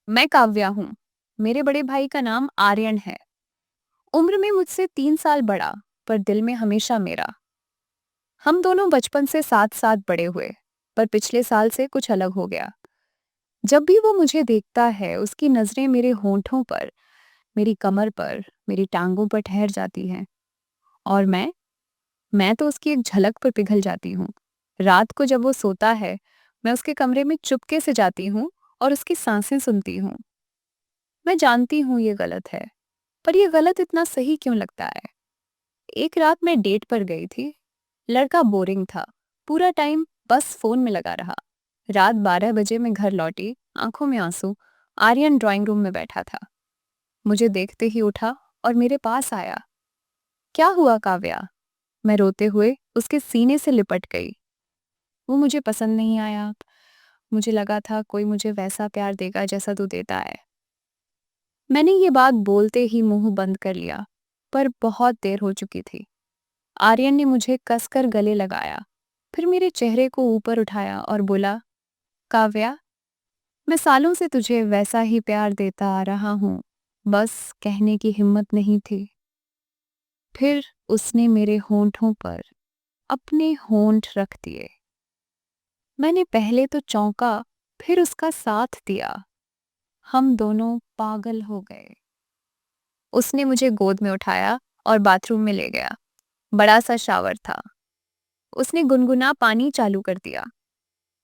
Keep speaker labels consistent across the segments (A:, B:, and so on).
A: मैं काव्या हूँ। मेरे बड़े भाई का नाम आर्यन है। उम्र में मुझसे 3 साल बड़ा, पर दिल में हमेशा मेरा। हम दोनों बचपन से साथ साथ बड़े हुए, पर पिछले साल से कुछ अलग हो गया। जब भी वो मुझे देखता है, उसकी नजरें मेरे होंठों पर, मेरी कमर पर, मेरी टांगों पर ठहर जाती हैं। और मैं तो उसकी एक झलक पर पिघल जाती हूँ। रात को जब वो सोता है, मैं उसके कमरे में चुपके से जाती हूँ और उसकी सांसें सुनती हूँ। मैं जानती हूँ ये गलत है, पर ये गलत इतना सही क्यों लगता है? एक रात मैं डेट पर गई थी। लड़का बोरिंग था। पूरा टाइम बस फोन में लगा रहा। रात 12 बजे मैं घर लौटी, आंखों में आंसू। आर्यन ड्राइंग रूम में बैठा था। मुझे देखते ही उठा और मेरे पास आया। क्या हुआ काव्या? मैं रोते हुए उसके सीने से लिपट गई। वो मुझे पसंद नहीं आया। मुझे लगा था कोई मुझे वैसा प्यार देगा जैसा तू देता है। मैंने ये बात बोलते ही मुंह बंद कर लिया, पर बहुत देर हो चुकी थी। आर्यन ने मुझे कसकर गले लगाया, फिर मेरे चेहरे को ऊपर उठाया और बोला, काव्या, मैं सालों से तुझे वैसा ही प्यार देता आ रहा हूँ, बस कहने की हिम्मत नहीं थी। फिर उसने मेरे होंठों पर अपने होंठ रख दिए। मैंने पहले तो चौंका, फिर उसका साथ दिया। हम दोनों पागल हो गए। उसने मुझे गोद में उठाया और बाथरूम में ले गया। बड़ा सा शावर था। उसने गुनगुना पानी चालू कर दिया।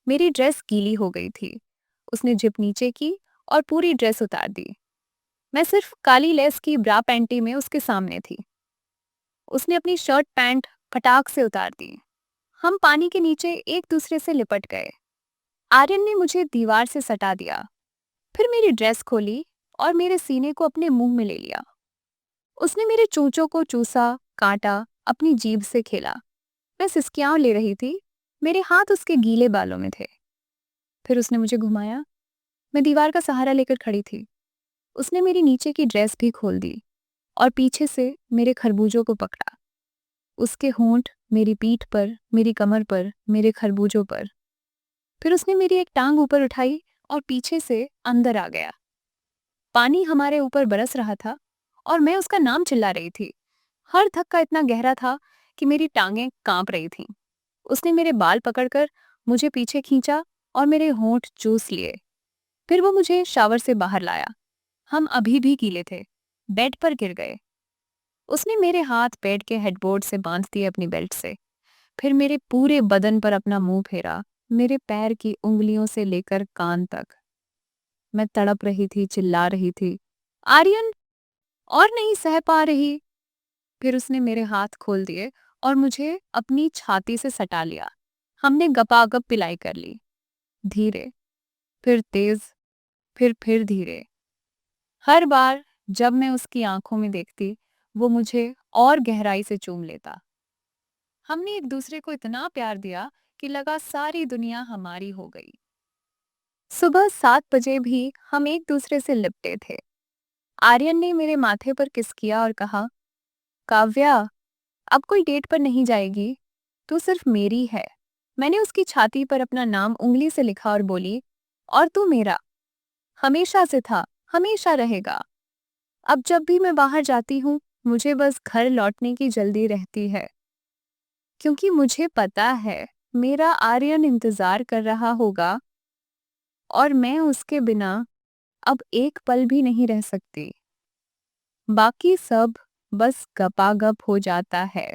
A: मेरी ड्रेस गीली हो गई थी। उसने जिप नीचे की और पूरी ड्रेस उतार दी। मैं सिर्फ काली लेस की ब्रा पैंटी में उसके सामने थी। उसने अपनी शर्ट पैंट फटाक से उतार दी। हम पानी के नीचे एक दूसरे से लिपट गए। आर्यन ने मुझे दीवार से सटा दिया, फिर मेरी ड्रेस खोली और मेरे सीने को अपने मुंह में ले लिया। उसने मेरे चूंचों को चूसा, काटा, अपनी जीभ से खेला। मैं सिसकियां ले रही थी। मेरे हाथ उसके गीले बालों में थे। फिर उसने मुझे घुमाया। मैं दीवार का सहारा लेकर खड़ी थी। उसने मेरी नीचे की ड्रेस भी खोल दी और पीछे से मेरे खरबूजों को पकड़ा। उसके होंठ मेरी पीठ पर, मेरी कमर पर, मेरे खरबूजों पर। फिर उसने मेरी एक टांग ऊपर उठाई और पीछे से अंदर आ गया। पानी हमारे ऊपर बरस रहा था और मैं उसका नाम चिल्ला रही थी। हर धक्का इतना गहरा था कि मेरी टांगें कांप रही थीं। उसने मेरे बाल पकड़कर मुझे पीछे खींचा और मेरे होंठ चूस लिए। फिर वो मुझे शावर से बाहर लाया। हम अभी भी गीले थे। बेड पर गिर गए। उसने मेरे हाथ बेड के हेडबोर्ड से बांध दिए अपनी बेल्ट से। फिर मेरे पूरे बदन पर अपना मुंह फेरा, मेरे पैर की उंगलियों से लेकर कान तक। मैं तड़प रही थी, चिल्ला रही थी, आर्यन, और नहीं सह पा रही। फिर उसने मेरे हाथ खोल दिए और मुझे अपनी छाती से सटा लिया। हमने गपागप पिलाई कर ली। धीरे, फिर तेज, फिर धीरे। हर बार जब मैं उसकी आंखों में देखती, वो मुझे और गहराई से चूम लेता। हमने एक दूसरे को इतना प्यार दिया कि लगा सारी दुनिया हमारी हो गई। सुबह 7 बजे भी हम एक दूसरे से लिपटे थे। आर्यन ने मेरे माथे पर किस किया और कहा, काव्या, अब कोई डेट पर नहीं जाएगी, तू सिर्फ मेरी है। मैंने उसकी छाती पर अपना नाम उंगली से लिखा और बोली, और तू मेरा हमेशा से था, हमेशा रहेगा। अब जब भी मैं बाहर जाती हूँ, मुझे बस घर लौटने की जल्दी रहती है, क्योंकि मुझे पता है मेरा आर्यन इंतजार कर रहा होगा और मैं उसके बिना अब एक पल भी नहीं रह सकती। बाकी सब बस गपागप हो जाता है।